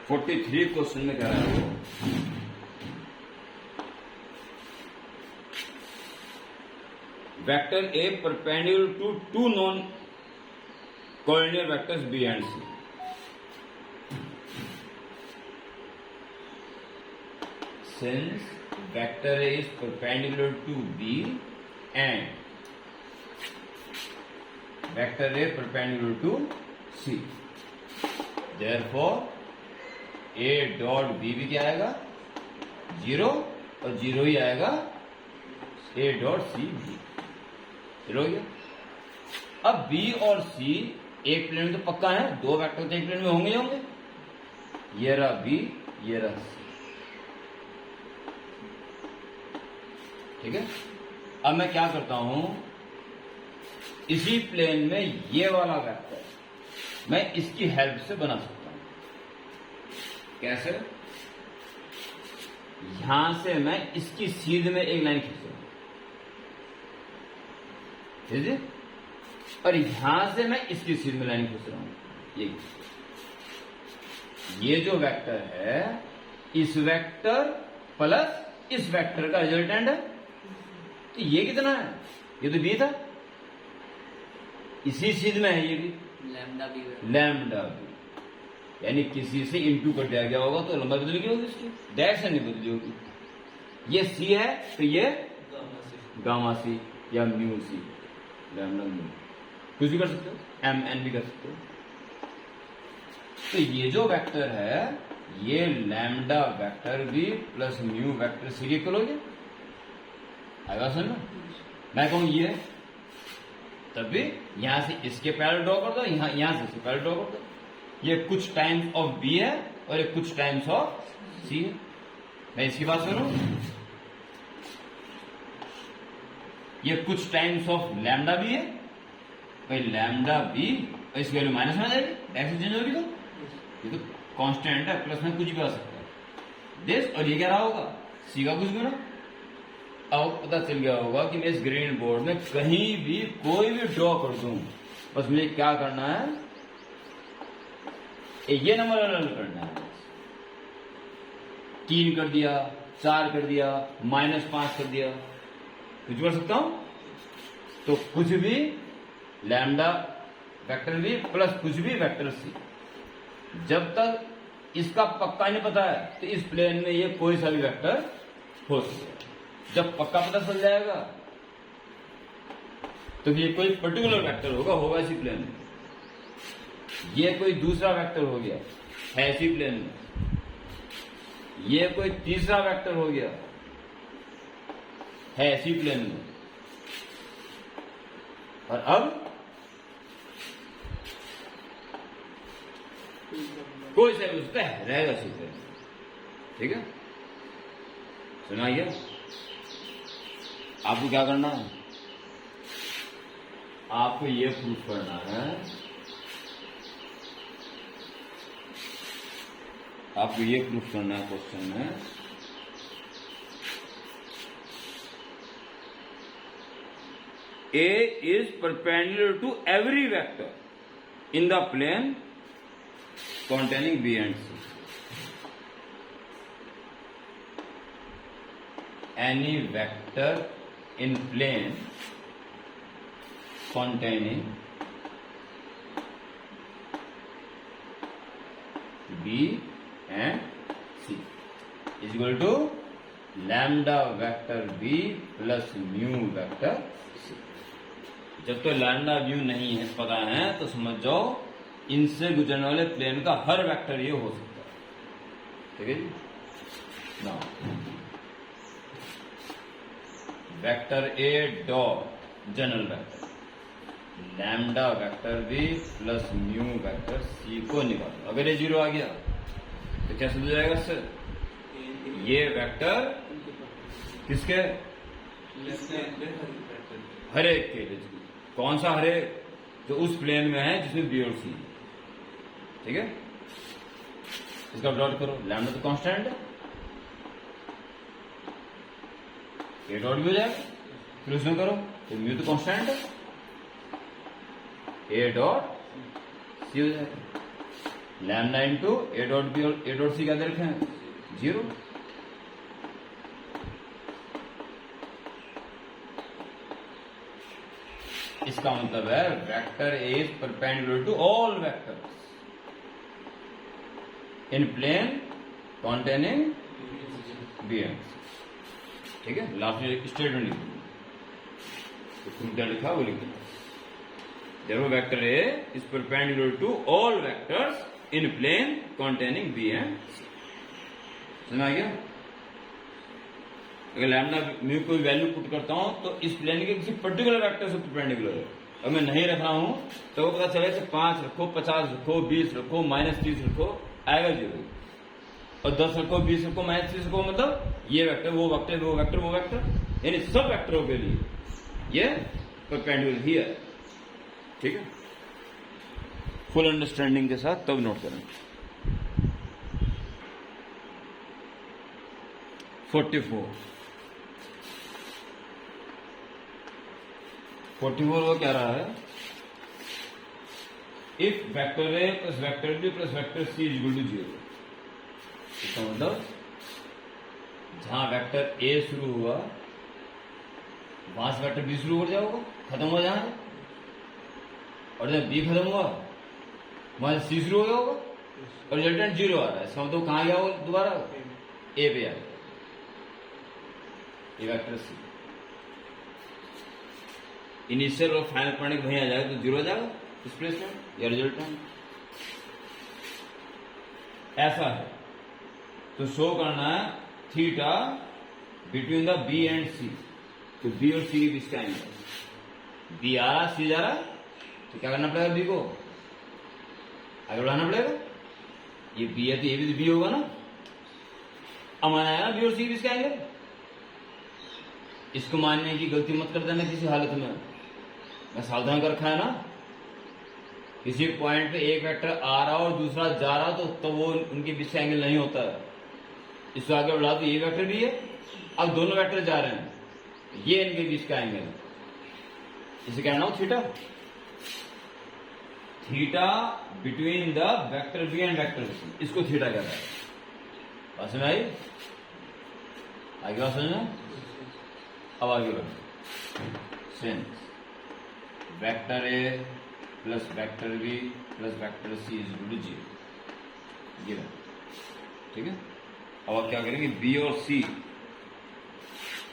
43 question में कह रहा है वो vector A perpendicular to to non coordinate vectors B and C. Since vector A is perpendicular to B and vector A perpendicular to C, therefore A dot B भी क्या आएगा 0 और 0 ही आएगा A dot C भी 0 हो गया। अब B और C एक प्लेन में तो पक्का है, दो वेक्टर तो एक प्लेन में होंगे ही होंगे। ये रहा B, ये रहा C, ठीक है। अब मैं क्या करता हूं, इसी प्लेन में ये वाला वेक्टर मैं इसकी हेल्प से बना सकता हूं। कैसे? यहां से मैं इसकी सीध में एक लाइन खींच रहा हूं, ठीक है, और यहां से मैं इसकी सीध में लाइन खींच रहा हूं। ये जो वेक्टर है, इस वेक्टर प्लस इस वेक्टर का रिजल्टेंट है। तो ये कितना है? ये तो बी था, इसी सीध में है ये भी लैम्डा बी, यानी किसी से इंटू कर दिया गया होगा तो लंबा बदल गई होगी इसकी, डैश से नहीं बदली होगी। ये सी है तो ये गामा सी या म्यू सी, लैम्डा म्यू, कुछ भी कर सकते हो, एम एन भी कर सकते हो। तो ये जो वेक्टर है, ये lambda vector B plus mu vector C equal हो गया। आएगा समझ? मैं कहूं ये, तब भी यहां से इसके पैरेलल ड्रॉ कर दो, यहां से इसके पैरेलल ड्रॉ कर दो। ये कुछ टाइम्स ऑफ बी है और ये कुछ टाइम्स ऑफ सी है। मैं इसकी बात करूं, ये कुछ टाइम्स ऑफ लैम्डा बी है, भाई लैम्डा बी और इसकी वैल्यू माइनस में आ जाएगी, डायरेक्शन चेंज होगी। तो ये तो कांस्टेंट है, प्लस में कुछ भी आ सकता है दिस, और ये क्या रहा होगा सी का कुछ भी ना। अब पता चल गया होगा कि मैं इस ग्रीन बोर्ड में कहीं भी कोई भी ड्रॉ कर दूं, बस मुझे क्या करना है, ये नंबर अलग करना है। 3 कर दिया, 4 कर दिया, -5 कर दिया, कुछ कर सकता हूं। तो कुछ भी लैम्डा वेक्टर बी प्लस कुछ भी वेक्टर सी, जब तक इसका पक्का नहीं पता है तो इस प्लेन में ये कोई सा भी वेक्टर हो सकता है। जब पक्का पता चल जाएगा तो ये कोई पर्टिकुलर वेक्टर होगा इसी प्लेन में। ये कोई दूसरा वेक्टर हो गया है इसी प्लेन में, ये कोई तीसरा वेक्टर हो गया है इसी प्लेन में, और अब कोई सा भी उसका रहेगा इसी प्लेन में, ठीक है। सुनाइए, आपको क्या करना है, आपको ये प्रूफ करना है, आपको ये प्रूफ करना है क्वेश्चन में, A is perpendicular to every vector in the plane containing B and C. Any vector in plane containing B and C is equal to lambda vector B plus mu vector C. जब तो lambda mu नहीं है पता है तो समझ जाओ इनसे गुजरने वाले प्लेन का हर वेक्टर ये हो सकता है, ठीक है जी। Now vector A dot general vector lambda vector B plus mu vector C को निकालो। अगर ये 0 आ गया तो क्या समझ जाएगा इससे, ये वेक्टर किसके, हर एक के लिए। कौन सा हर एक, जो उस प्लेन में है जिसमें बी और सी, ठीक है। इसका प्लॉट करो, लैम्डा तो कांस्टेंट है, ए डॉट भी हो जाएगा, फिर उसमें करो तो म्यू तो कांस्टेंट है, ए डॉट सी हो जाएगा। Lambda into A dot B और ए डॉट सी क्या दे रखे हैं 0। इसका मतलब है vector A is perpendicular to all vectors in plane containing B and C. ठीक है, लास्ट में स्टेटमेंट लिख तो प्रूफ क्या लिखा वो लिख दिया। Therefore, vector A is perpendicular to all vectors in plane containing B and C. समझ आ गया? अगर लैम्डा म्यू कोई वैल्यू पुट करता हूं तो इस प्लेन के किसी पर्टिकुलर वेक्टर से परपेंडिकुलर है। अगर मैं नहीं रख रहा हूं तो वो पता चले 5 रखो, 50 रखो, 20 रखो, -30 रखो, आएगा 0। और 10 रखो, 20 रखो, -30 रखो, मतलब ये वेक्टर वो वेक्टर वो वेक्टर वो वेक्टर, यानी सब वेक्टरों के लिए ये परपेंडिकुलर ही है। ठीक है, फुल अंडरस्टैंडिंग के साथ तब नोट करें। 44 वो क्या रहा है, if vector A plus vector B plus vector C is equal to 0। इसका मतलब जहां वेक्टर ए शुरू हुआ वहां से वेक्टर बी शुरू हो जाएगा, खत्म हो जाएगा, और जब बी खत्म हुआ वहां से सी शुरू हो जाएगा और रिजल्टेंट 0 आ रहा है। इसका मतलब कहां गया वो दोबारा ए पे आएगा, ये वेक्टर सी इनिशियल और फाइनल पॉइंट वहीं आ जाएगा तो 0 आ जाएगा डिस्प्लेसमेंट या रिजल्टेंट। ऐसा है तो शो करना है theta between the B and C, तो बी और सी के बीच का एंगल, बी आ रहा सी जा रहा, तो क्या करना पड़ेगा, बी को आगे बढ़ाना पड़ेगा। ये बी है तो ये भी बी होगा ना, अब माना है ना बी और सी के बीच का एंगल। इसको मानने की गलती मत कर देना किसी हालत में, मैं सावधान कर रखा है ना। किसी पॉइंट पे एक वेक्टर आ रहा और दूसरा जा रहा तो वो उनके बीच का एंगल नहीं होता है। इसको आगे बढ़ा तो ये वेक्टर भी है, अब दोनों वेक्टर जा रहे हैं, ये इनके बीच का एंगल है, इसे कहना हो theta. Theta between the vector B and vector C, इसको थीटा कहता है। बात समझ आई? आगे बात समझना, अब आगे बढ़ो। Since vector A plus vector B plus vector C is equal to 0, ठीक है। अब आप क्या करेंगे, बी और सी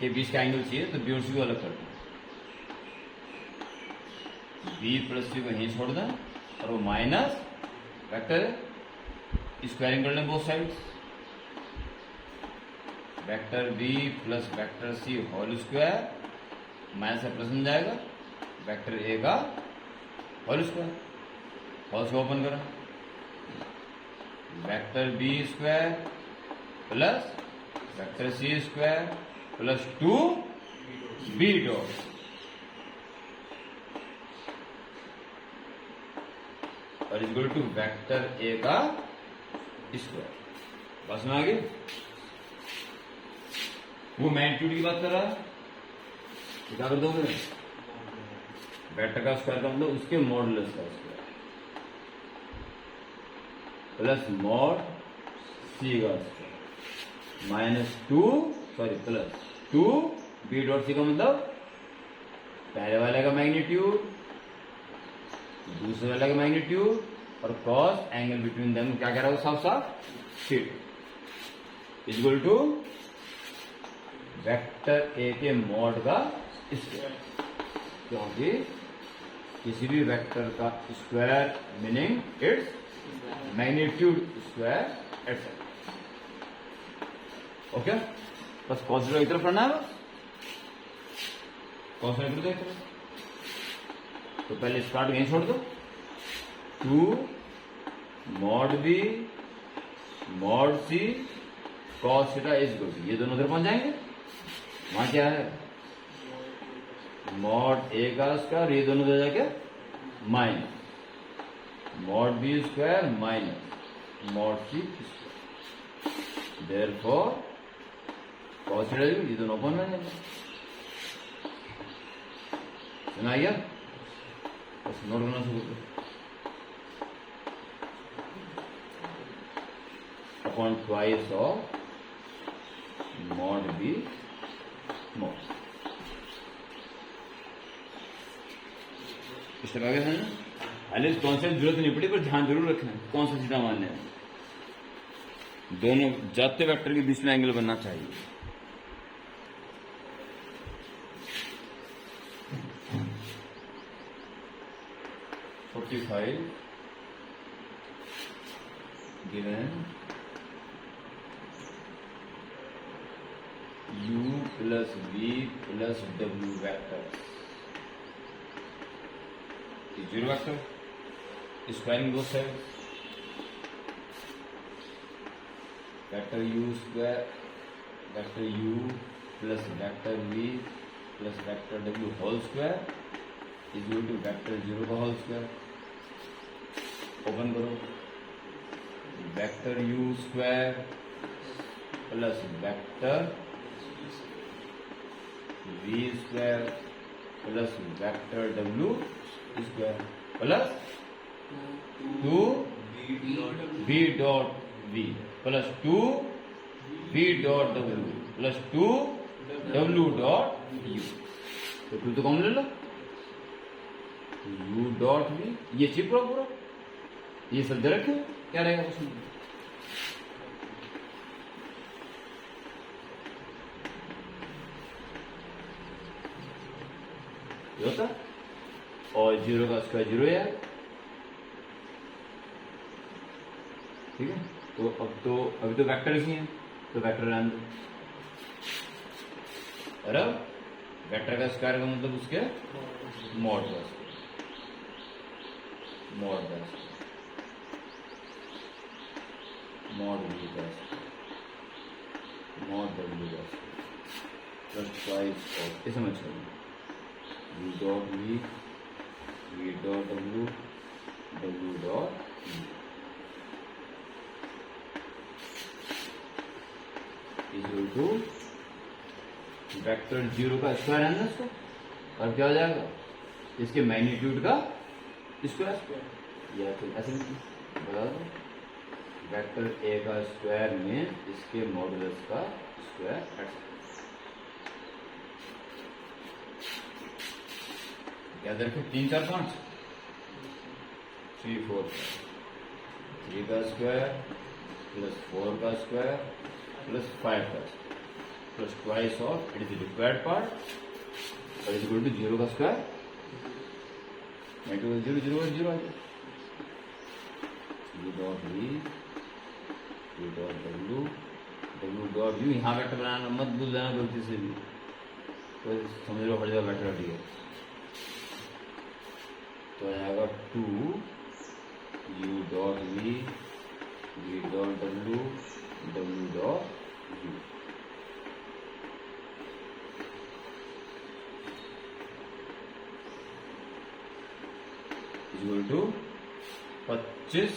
के बीच का एंगल चाहिए तो बी और सी को अलग करते हैं, बी प्लस सी को यहीं छोड़ दें और वो माइनस वेक्टर स्क्वायरिंग कर लें both sides, vector B plus vector C whole square minus से प्लस बन जाएगा वेक्टर ए का होल स्क्वायर, होल को ओपन करें, vector B square plus vector C square plus 2 B dot और इक्वल टू वेक्टर ए का square. बस में आगे वो मैग्नीट्यूड की बात कर रहा है, तो क्या कर दोगे, वेक्टर का स्क्वायर का मतलब उसके मॉडुलस का स्क्वायर प्लस मॉड सी का square plus 2 B dot C का मतलब पहले वाले का मैग्नीट्यूड दूसरे वाले का मैग्नीट्यूड और कॉस एंगल बिटवीन देम क्या कह रहा है साफ साफ theta equal to vector A के मॉड का स्क्वायर, क्योंकि किसी भी वेक्टर का square meaning it's magnitude square et cetera. Okay, बस कॉस जीरो एक तरफ पढ़ना है, कॉस एक तरफ। तो पहले स्टार्ट यहीं छोड़ दो, 2 mod B mod C cos theta is equal to, ये दोनों उधर पहुंच जाएंगे। वहां क्या है मॉड ए का स्क्वायर, ये दोनों उधर जाके minus mod B square minus mod C square, therefore cos theta ये दोनों ओपन हो जाएंगे। सुना गया, बस नोट करना शुरू करो। Upon twice of mod B mod. इस तरह का है ना, हालांकि इस कॉन्सेप्ट जरूरत नहीं पड़ी, पर ध्यान जरूर रखना कौन सा सीधा मान्य है। दोनों जाते वेक्टर के बीच में एंगल बनना चाहिए। Given u plus v plus w vector zero vector squaring both side vector u square vector u plus vector v plus vector w whole square is equal to vector zero का whole square. Open करो, vector u square plus vector v square plus vector w square plus 2 v dot v plus 2 v dot w plus 2 w dot u। तो 2 तो common ले लो, u dot v ये चिपका पूरा, ये सब दे रखे क्या रहेगा उसमें। ये होता और जीरो का स्क्वायर जीरो यार, ठीक है। तो अब तो अभी तो वेक्टर ही है, तो वेक्टर रहने दो। और अब वेक्टर का स्क्वायर का मतलब उसके मॉड का मॉड का मॉड v का मॉड w का प्लस ट्वाइस ऑफ, ये समझ लो v dot v dot w dot v equal to vector zero का स्क्वायर है ना इसको, और क्या हो जाएगा इसके मैग्नीट्यूड का स्क्वायर, या फिर ऐसे बता दो वेक्टर ए का स्क्वायर में इसके मॉडुलस का स्क्वायर। याद रखें 3 4 5 3 4 3 का स्क्वायर प्लस 4 का स्क्वायर प्लस 5 का plus twice of it is required part और इज इक्वल टू जीरो का स्क्वायर जीरो जीरो जीरो आ गया। u dot v u dot w w dot u, यहाँ वेक्टर बनाना मत भूल जाना गलती से भी, तो समझ लो हर जगह वेक्टर हटी है। तो आ जाएगा 2 u dot v v dot w w dot u। Equal to 25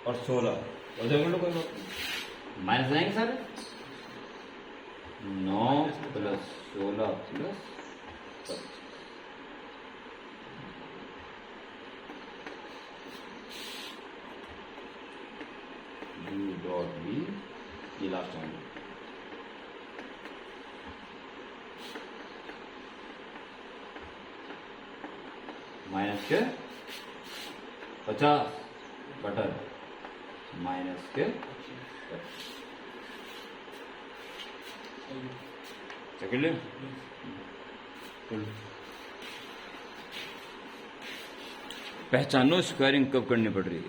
और 16 और देखो कोई बात माइनस जाएंगे सारे, 9 plus 16 plus 25। u dot v ये लास्ट टाइम माइनस के 50 बटर माइनस के सेकेंड ले पहचानो स्क्वायरिंग कब करनी पड़ रही है।